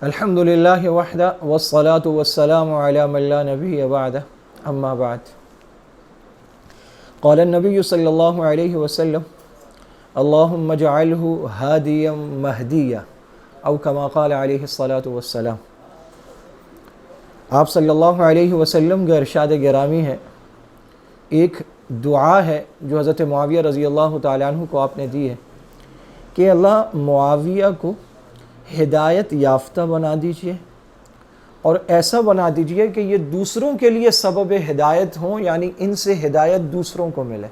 الحمد للہ وحدہ والصلاة والسلام علی من لا نبی بعدہ اما بعد قال النبی صلی اللہ علیہ وسلم اللہم اجعلہ ہادیا مہدیا او کما قال علیہ الصلاة والسلام۔ آپ صلی اللہ علیہ وسلم کا ارشاد گرامی ہے، ایک دعا ہے جو حضرت معاویہ رضی اللہ تعالیٰ عنہ کو آپ نے دی ہے کہ اللہ معاویہ کو ہدایت یافتہ بنا دیجئے اور ایسا بنا دیجئے کہ یہ دوسروں کے لیے سبب ہدایت ہوں، یعنی ان سے ہدایت دوسروں کو ملے۔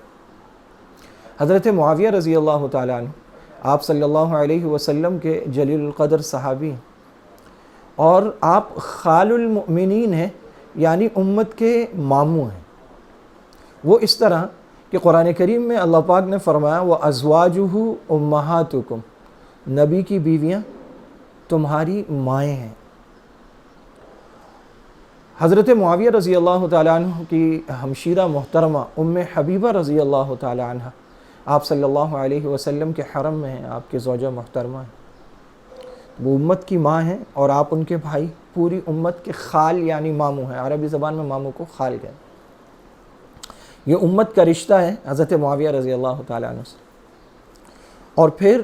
حضرت معاویہ رضی اللہ تعالیٰ عنہ آپ صلی اللہ علیہ وسلم کے جلیل القدر صحابی ہیں اور آپ خال المؤمنین ہیں، یعنی امت کے ماموں ہیں۔ وہ اس طرح کہ قرآن کریم میں اللہ پاک نے فرمایا وَأَزْوَاجُهُ أُمَّهَاتُكُمْ، نبی کی بیویاں تمہاری مائیں ہیں۔ حضرت معاویہ رضی اللہ تعالیٰ عنہ کی ہمشیرہ محترمہ ام حبیبہ رضی اللہ تعالیٰ عنہ آپ صلی اللہ علیہ وسلم کے حرم میں ہیں، آپ کے زوجہ محترمہ ہیں، وہ امت کی ماں ہیں اور آپ ان کے بھائی پوری امت کے خال یعنی ماموں ہیں۔ عربی زبان میں ماموں کو خال کہتے ہیں۔ یہ امت کا رشتہ ہے حضرت معاویہ رضی اللہ تعالیٰ عنہ سے۔ اور پھر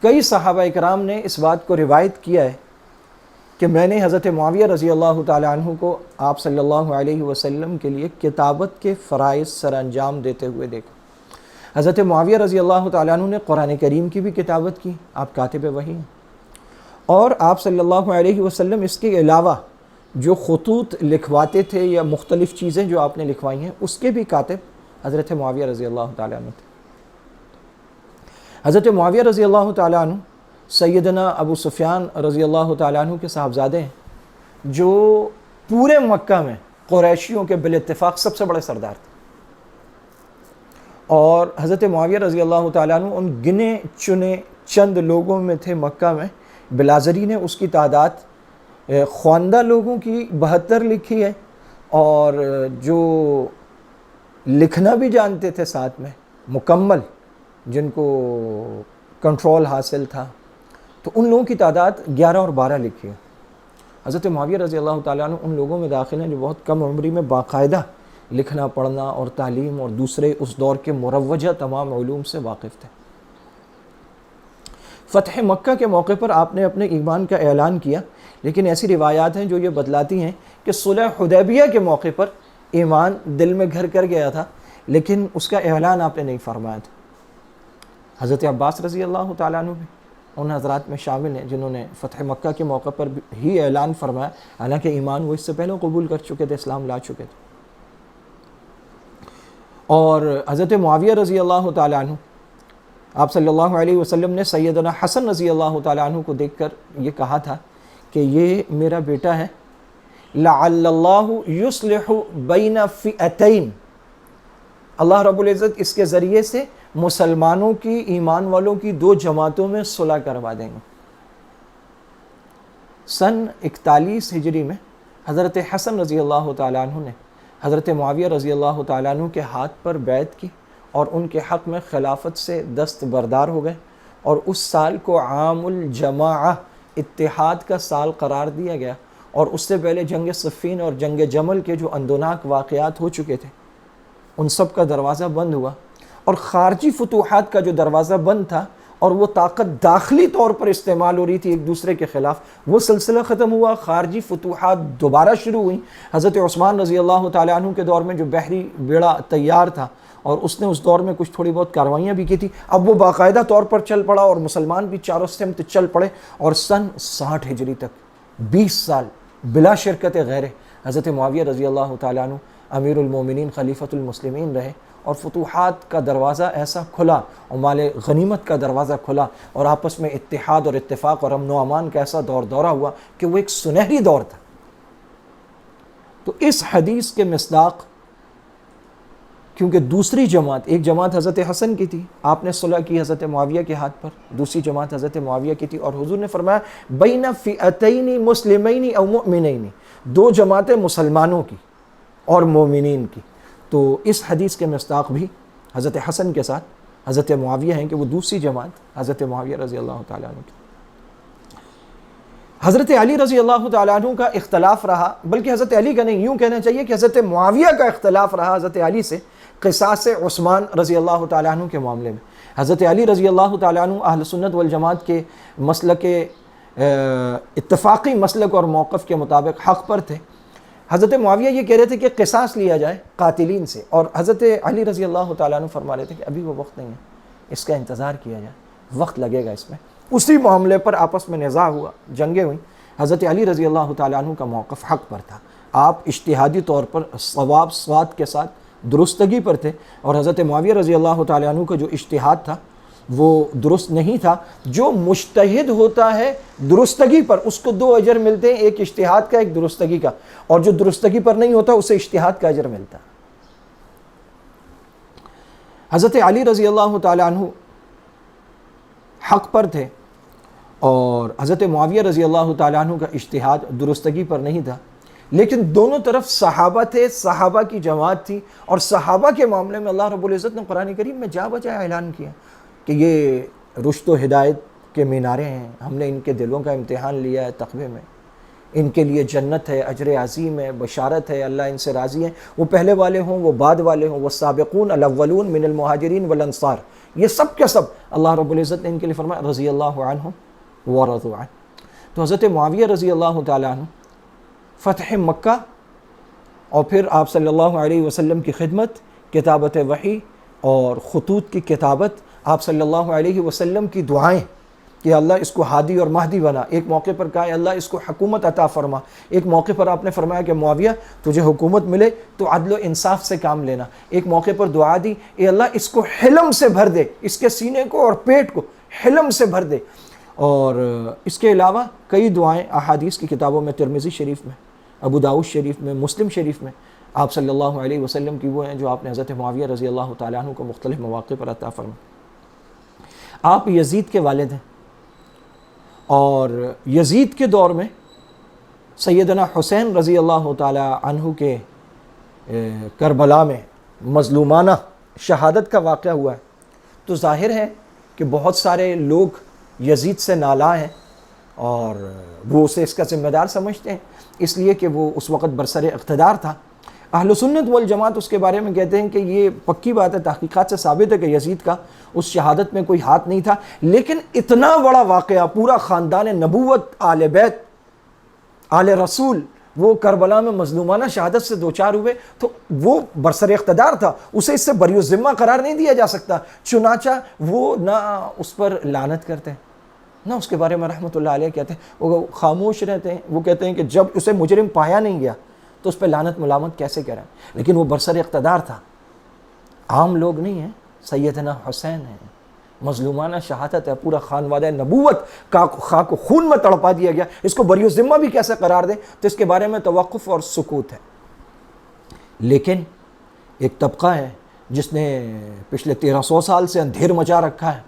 کئی صحابہ اکرام نے اس بات کو روایت کیا ہے کہ میں نے حضرت معاویہ رضی اللہ تعالیٰ عنہ کو آپ صلی اللہ علیہ وسلم کے لیے کتابت کے فرائض سر انجام دیتے ہوئے دیکھا۔ حضرت معاویہ رضی اللہ تعالیٰ عنہ نے قرآن کریم کی بھی کتابت کی، آپ کاتب وحی ہیں، اور آپ صلی اللہ علیہ وسلم اس کے علاوہ جو خطوط لکھواتے تھے یا مختلف چیزیں جو آپ نے لکھوائی ہیں اس کے بھی کاتب حضرت معاویہ رضی اللہ تعالیٰ عنہ تھے۔ حضرت معاویہ رضی اللہ تعالیٰ عنہ سیدنا ابو سفیان رضی اللہ تعالیٰ عنہ کے صاحبزادے ہیں، جو پورے مکہ میں قریشیوں کے بالاتفاق سب سے بڑے سردار تھے، اور حضرت معاویہ رضی اللہ تعالیٰ عنہ ان گنے چنے چند لوگوں میں تھے مکہ میں۔ بلازری نے اس کی تعداد خواندہ لوگوں کی 72 لکھی ہے، اور جو لکھنا بھی جانتے تھے ساتھ میں مکمل، جن کو کنٹرول حاصل تھا، تو ان لوگوں کی تعداد 11 اور 12 لکھی ہے۔ حضرت معاویہ رضی اللہ تعالیٰ عنہ ان لوگوں میں داخل ہیں جو بہت کم عمری میں باقاعدہ لکھنا پڑھنا اور تعلیم اور دوسرے اس دور کے مروجہ تمام علوم سے واقف تھے۔ فتح مکہ کے موقع پر آپ نے اپنے ایمان کا اعلان کیا، لیکن ایسی روایات ہیں جو یہ بتلاتی ہیں کہ صلح حدیبیہ کے موقع پر ایمان دل میں گھر کر گیا تھا، لیکن اس کا اعلان آپ نے نہیں فرمایا تھا۔ حضرت عباس رضی اللہ تعالیٰ عنہ بھی ان حضرات میں شامل ہیں جنہوں نے فتح مکہ کے موقع پر ہی اعلان فرمایا، حالانکہ ایمان وہ اس سے پہلے قبول کر چکے تھے، اسلام لا چکے تھے۔ اور حضرت معاویہ رضی اللہ تعالیٰ عنہ آپ صلی اللہ علیہ وسلم نے سیدنا حسن رضی اللہ تعالیٰ عنہ کو دیکھ کر یہ کہا تھا کہ یہ میرا بیٹا ہے، لعل اللہ یصلح بین فئتین، اللہ رب العزت اس کے ذریعے سے مسلمانوں کی، ایمان والوں کی 2 جماعتوں میں صلح کروا دیں گے۔ سن 41 ہجری میں حضرت حسن رضی اللہ تعالیٰ عنہ نے حضرت معاویہ رضی اللہ تعالیٰ عنہ کے ہاتھ پر بیعت کی اور ان کے حق میں خلافت سے دستبردار ہو گئے، اور اس سال کو عام الجماعہ، اتحاد کا سال قرار دیا گیا۔ اور اس سے پہلے جنگ صفین اور جنگ جمل کے جو اندوناک واقعات ہو چکے تھے، ان سب کا دروازہ بند ہوا، اور خارجی فتوحات کا جو دروازہ بند تھا اور وہ طاقت داخلی طور پر استعمال ہو رہی تھی ایک دوسرے کے خلاف، وہ سلسلہ ختم ہوا، خارجی فتوحات دوبارہ شروع ہوئیں۔ حضرت عثمان رضی اللہ تعالیٰ عنہ کے دور میں جو بحری بیڑا تیار تھا، اور اس نے اس دور میں کچھ تھوڑی بہت کاروائیاں بھی کی تھی، اب وہ باقاعدہ طور پر چل پڑا اور مسلمان بھی چاروں سمت چل پڑے، اور سن 60 ہجری تک 20 سال بلا شرکت غیرے حضرت معاویہ رضی اللہ تعالیٰ عنہ امیر المومنین خلیفۃ المسلمین رہے، اور فتوحات کا دروازہ ایسا کھلا اور مال غنیمت کا دروازہ کھلا، اور آپس میں اتحاد اور اتفاق اور امن و امان کا ایسا دورہ ہوا کہ وہ ایک سنہری دور تھا۔ تو اس حدیث کے مصداق، کیونکہ دوسری جماعت، ایک جماعت حضرت حسن کی تھی، آپ نے صلح کی حضرت معاویہ کے ہاتھ پر، دوسری جماعت حضرت معاویہ کی تھی، اور حضور نے فرمایا بین فئتین مسلمین او مؤمنین، 2 جماعتیں مسلمانوں کی اور مومنین کی۔ تو اس حدیث کے مصداق بھی حضرت حسن کے ساتھ حضرت معاویہ ہیں کہ وہ دوسری جماعت حضرت معاویہ رضی اللہ تعالیٰ عنہ کی۔ حضرت علی رضی اللہ تعالیٰ عنہ کا اختلاف رہا، بلکہ حضرت علی کا نہیں، یوں کہنا چاہیے کہ حضرت معاویہ کا اختلاف رہا حضرت علی سے قصاص عثمان رضی اللہ تعالیٰ عنہ کے معاملے میں۔ حضرت علی رضی اللہ تعالیٰ عنہ اہل سنت والجماعت کے مسلک اتفاقی مسلک اور موقف کے مطابق حق پر تھے۔ حضرت معاویہ یہ کہہ رہے تھے کہ قصاص لیا جائے قاتلین سے، اور حضرت علی رضی اللہ تعالیٰ عنہ فرما رہے تھے کہ ابھی وہ وقت نہیں ہے، اس کا انتظار کیا جائے، وقت لگے گا اس میں۔ اسی معاملے پر آپس میں نزاع ہوا، جنگیں ہوئیں۔ حضرت علی رضی اللہ تعالیٰ عنہ کا موقف حق پر تھا، آپ اجتہادی طور پر صواب صواب کے ساتھ درستگی پر تھے، اور حضرت معاویہ رضی اللہ تعالیٰ عنہ کا جو اجتہاد تھا وہ درست نہیں تھا۔ جو مجتہد ہوتا ہے درستگی پر، اس کو دو اجر ملتے ہیں، ایک اجتہاد کا، ایک درستگی کا، اور جو درستگی پر نہیں ہوتا اسے اجتہاد کا اجر ملتا۔ حضرت علی رضی اللہ تعالیٰ عنہ حق پر تھے، اور حضرت معاویہ رضی اللہ تعالیٰ عنہ کا اجتہاد درستگی پر نہیں تھا، لیکن دونوں طرف صحابہ تھے، صحابہ کی جماعت تھی، اور صحابہ کے معاملے میں اللہ رب العزت نے قرآن کریم میں جا بجا اعلان کیا کہ یہ رشد و ہدایت کے مینارے ہیں، ہم نے ان کے دلوں کا امتحان لیا ہے تقوی میں، ان کے لیے جنت ہے، اجر عظیم ہے، بشارت ہے، اللہ ان سے راضی ہے، وہ پہلے والے ہوں، وہ بعد والے ہوں، وہ سابقون الاولون من المہاجرین والانصار، یہ سب کے سب اللہ رب العزت نے ان کے لیے فرمایا رضی اللہ عنہم ورضوا عنہ۔ تو حضرت معاویہ رضی اللہ تعالیٰ عنہ فتح مکہ اور پھر آپ صلی اللہ علیہ وسلم کی خدمت، کتابت وحی اور خطوط کی کتابت، آپ صلی اللہ علیہ وسلم کی دعائیں کہ اللہ اس کو ہادی اور مہدی بنا، ایک موقع پر کہا اللہ اس کو حکومت عطا فرما، ایک موقع پر آپ نے فرمایا کہ معاویہ تجھے حکومت ملے تو عدل و انصاف سے کام لینا، ایک موقع پر دعا دی اے اللہ اس کو حلم سے بھر دے، اس کے سینے کو اور پیٹ کو حلم سے بھر دے۔ اور اس کے علاوہ کئی دعائیں احادیث کی کتابوں میں، ترمذی شریف میں، ابو داؤد شریف میں، مسلم شریف میں آپ صلی اللہ علیہ وسلم کی وہ ہیں جو آپ نے حضرت معاویہ رضی اللہ تعالیٰ عنہ کو مختلف مواقع پر عطا فرمائے۔ آپ یزید کے والد ہیں، اور یزید کے دور میں سیدنا حسین رضی اللہ تعالیٰ عنہ کے کربلا میں مظلومانہ شہادت کا واقعہ ہوا ہے، تو ظاہر ہے کہ بہت سارے لوگ یزید سے نالاں ہیں اور وہ اسے اس کا ذمہ دار سمجھتے ہیں، اس لیے کہ وہ اس وقت برسر اقتدار تھا۔ اہل سنت والجماعت اس کے بارے میں کہتے ہیں کہ یہ پکی بات ہے، تحقیقات سے ثابت ہے کہ یزید کا اس شہادت میں کوئی ہاتھ نہیں تھا، لیکن اتنا بڑا واقعہ، پورا خاندان نبوت، آل بیت، آل رسول، وہ کربلا میں مظلومانہ شہادت سے دوچار ہوئے، تو وہ برسر اقتدار تھا، اسے اس سے بری الذمہ قرار نہیں دیا جا سکتا، چنانچہ وہ نہ اس پر لعنت کرتے ہیں نہ اس کے بارے میں رحمۃ اللہ علیہ کہتے ہیں، وہ خاموش رہتے ہیں، وہ کہتے ہیں کہ جب اسے مجرم پایا نہیں گیا تو اس پہ لعنت ملامت کیسے کریں، لیکن وہ برسر اقتدار تھا، عام لوگ نہیں ہیں، سیدنا حسین ہیں، مظلومانہ شہادت ہے، پورا خانوادہ نبوت کا خاک و خون میں تڑپا دیا گیا، اس کو بری الذمہ بھی کیسے قرار دیں، تو اس کے بارے میں توقف اور سکوت ہے۔ لیکن ایک طبقہ ہے جس نے پچھلے 1300 سال سے اندھیر مچا رکھا ہے،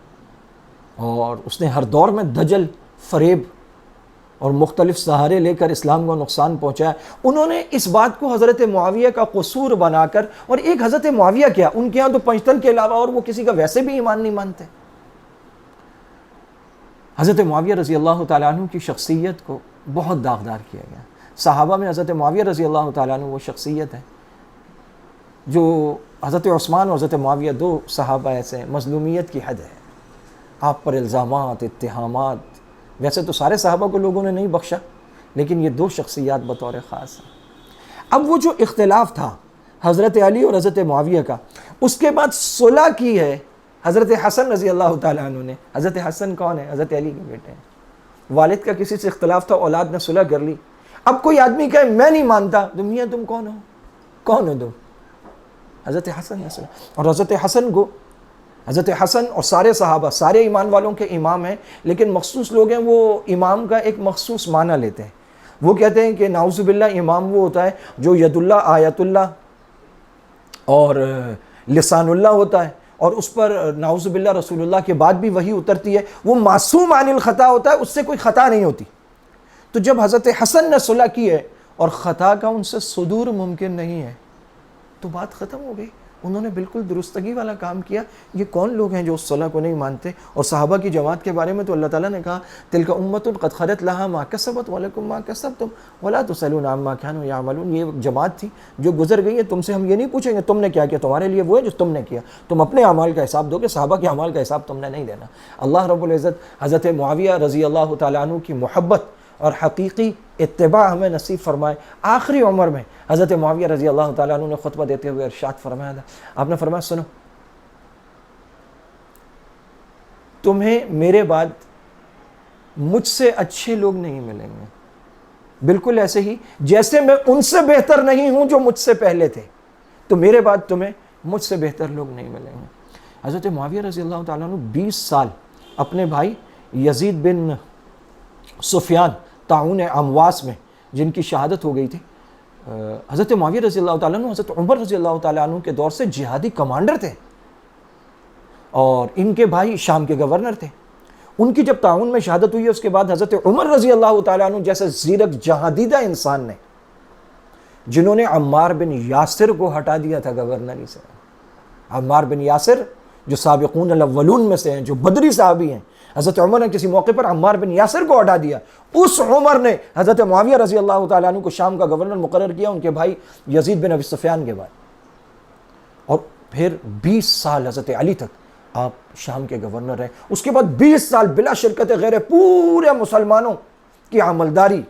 اور اس نے ہر دور میں دجل، فریب اور مختلف سہارے لے کر اسلام کو نقصان پہنچایا، انہوں نے اس بات کو حضرت معاویہ کا قصور بنا کر، اور ایک حضرت معاویہ کیا، ان کے ہاں تو پنجتن کے علاوہ اور وہ کسی کا ویسے بھی ایمان نہیں مانتے۔ حضرت معاویہ رضی اللہ تعالیٰ عنہ کی شخصیت کو بہت داغدار کیا گیا، صحابہ میں حضرت معاویہ رضی اللہ تعالیٰ عنہ وہ شخصیت ہے جو حضرت عثمان اور حضرت معاویہ دو صحابہ ایسے ہیں، مظلومیت کی حد ہے، آپ پر الزامات، اتہامات، ویسے تو سارے صحابہ کو لوگوں نے نہیں بخشا، لیکن یہ دو شخصیات بطور خاص ہیں۔ اب وہ جو اختلاف تھا حضرت علی اور حضرت معاویہ کا، اس کے بعد صلح کی ہے حضرت حسن رضی اللہ تعالیٰ عنہ نے۔ حضرت حسن کون ہے؟ حضرت علی کے بیٹے ہیں، والد کا کسی سے اختلاف تھا، اولاد نے صلح کر لی۔ اب کوئی آدمی کہے میں نہیں مانتا، تو میاں تم کون ہو؟ کون ہو تم؟ حضرت حسن نے صلح، اور حضرت حسن کو، حضرت حسن اور سارے صحابہ سارے ایمان والوں کے امام ہیں، لیکن مخصوص لوگ ہیں وہ امام کا ایک مخصوص معنی لیتے ہیں، وہ کہتے ہیں کہ نعوذ باللہ امام وہ ہوتا ہے جو ید اللہ، آیت اللہ اور لسان اللہ ہوتا ہے، اور اس پر نعوذ باللہ رسول اللہ کے بعد بھی وحی اترتی ہے، وہ معصوم عن الخطا ہوتا ہے، اس سے کوئی خطا نہیں ہوتی۔ تو جب حضرت حسن نے صلح کی ہے اور خطا کا ان سے صدور ممکن نہیں ہے، تو بات ختم ہو گئی، انہوں نے بالکل درستگی والا کام کیا. یہ کون لوگ ہیں جو اس صلح کو نہیں مانتے؟ اور صحابہ کی جماعت کے بارے میں تو اللہ تعالیٰ نے کہا تلک امۃ قد خلت لہا ما کسبت ولکم ما کسبتم ولا تسألون عما كانوا يعملون. یہ جماعت تھی جو گزر گئی ہے، تم سے ہم یہ نہیں پوچھیں گے تم نے کیا کیا، تمہارے لیے وہ ہے جو تم نے کیا. تم اپنے اعمال کا حساب دو گے، صحابہ کے اعمال کا حساب تم نے نہیں دینا. اللہ رب العزت حضرت معاویہ رضی اللہ تعالیٰ عنہ کی محبت اور حقیقی اتباع ہمیں نصیب فرمائے. آخری عمر میں حضرت معاویہ رضی اللہ تعالیٰ عنہ نے خطبہ دیتے ہوئے ارشاد فرمایا تھا. آپ نے فرمایا سنو، تمہیں میرے بعد مجھ سے اچھے لوگ نہیں ملیں گے، بالکل ایسے ہی جیسے میں ان سے بہتر نہیں ہوں جو مجھ سے پہلے تھے، تو میرے بعد تمہیں مجھ سے بہتر لوگ نہیں ملیں گے. حضرت معاویہ رضی اللہ تعالیٰ عنہ 20 سال اپنے بھائی یزید بن سفیان طاعون امواس میں جن کی شہادت ہو گئی تھی، حضرت معاویہ رضی اللہ تعالیٰ عنہ حضرت عمر رضی اللہ تعالیٰ عنہ کے دور سے جہادی کمانڈر تھے، اور ان کے بھائی شام کے گورنر تھے. ان کی جب طاعون میں شہادت ہوئی ہے اس کے بعد حضرت عمر رضی اللہ تعالیٰ عنہ جیسے زیرک جہادیدہ انسان نے، جنہوں نے عمار بن یاسر کو ہٹا دیا تھا گورنری سے، عمار بن یاسر جو سابقون الاولون میں سے ہیں، جو بدری صحابی ہیں، حضرت عمر نے کسی موقع پر عمار بن یاسر کو ہٹا دیا. اس عمر نے حضرت معاویہ رضی اللہ تعالیٰ عنہ کو شام کا گورنر مقرر کیا ان کے بھائی یزید بن ابی سفیان کے بعد. اور پھر 20 سال حضرت علی تک آپ شام کے گورنر رہے. اس کے بعد 20 سال بلا شرکت غیر پورے مسلمانوں کی عملداری،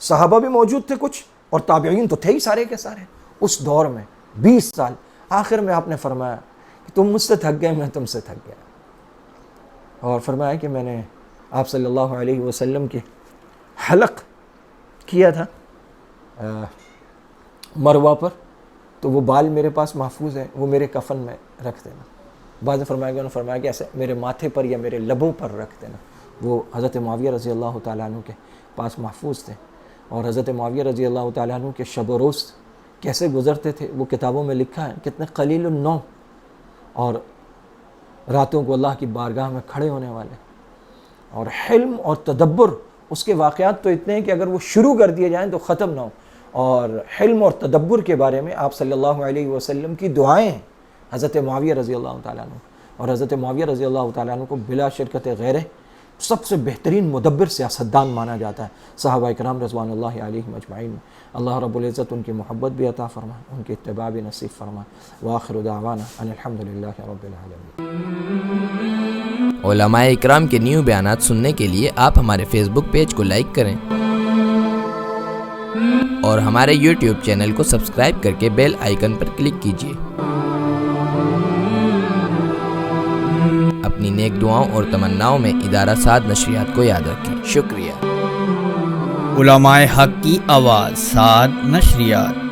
صحابہ بھی موجود تھے کچھ اور تابعین تو تھے ہی سارے کے سارے اس دور میں 20 سال. آخر میں آپ نے فرمایا کہ تم مجھ سے تھک گئے، میں تم سے تھک گیا، اور فرمایا کہ میں نے آپ صلی اللہ علیہ وسلم کے حلق کیا تھا مروہ پر، تو وہ بال میرے پاس محفوظ ہے، وہ میرے کفن میں رکھ دینا. بعض نے فرمایا کہ انہوں نے فرمایا کہ ایسے میرے ماتھے پر یا میرے لبوں پر رکھ دینا. وہ حضرت معاویہ رضی اللہ تعالیٰ عنہ کے پاس محفوظ تھے. اور حضرت معاویہ رضی اللہ تعالیٰ عنہ کے شب و روز کیسے گزرتے تھے وہ کتابوں میں لکھا ہے، کتنے قلیل النوم، اور راتوں کو اللہ کی بارگاہ میں کھڑے ہونے والے، اور حلم اور تدبر. اس کے واقعات تو اتنے ہیں کہ اگر وہ شروع کر دیے جائیں تو ختم نہ ہو. اور حلم اور تدبر کے بارے میں آپ صلی اللہ علیہ وسلم کی دعائیں ہیں حضرت معاویہ رضی اللہ تعالیٰ عنہ. اور حضرت معاویہ رضی اللہ تعالیٰ عنہ کو بلا شرکت غیرہ سب سے بہترین مدبر سیاستدان مانا جاتا ہے صحابہ کرام رضوان اللہ علیہم اجمعین. اللہ رب العزت ان کی محبت بھی عطا فرمائے، ان کی اتباع بھی نصیب فرمائے. وآخر دعوانا ان الحمدللہ رب العالمین. علماء اکرام کے نیو بیانات سننے کے لیے آپ ہمارے فیس بک پیج کو لائک کریں اور ہمارے یوٹیوب چینل کو سبسکرائب کر کے بیل آئیکن پر کلک کیجیے. اپنی نیک دعاؤں اور تمناؤں میں ادارہ سعد نشریات کو یاد رکھیں. شکریہ. علماء حق کی آواز، سعد نشریات.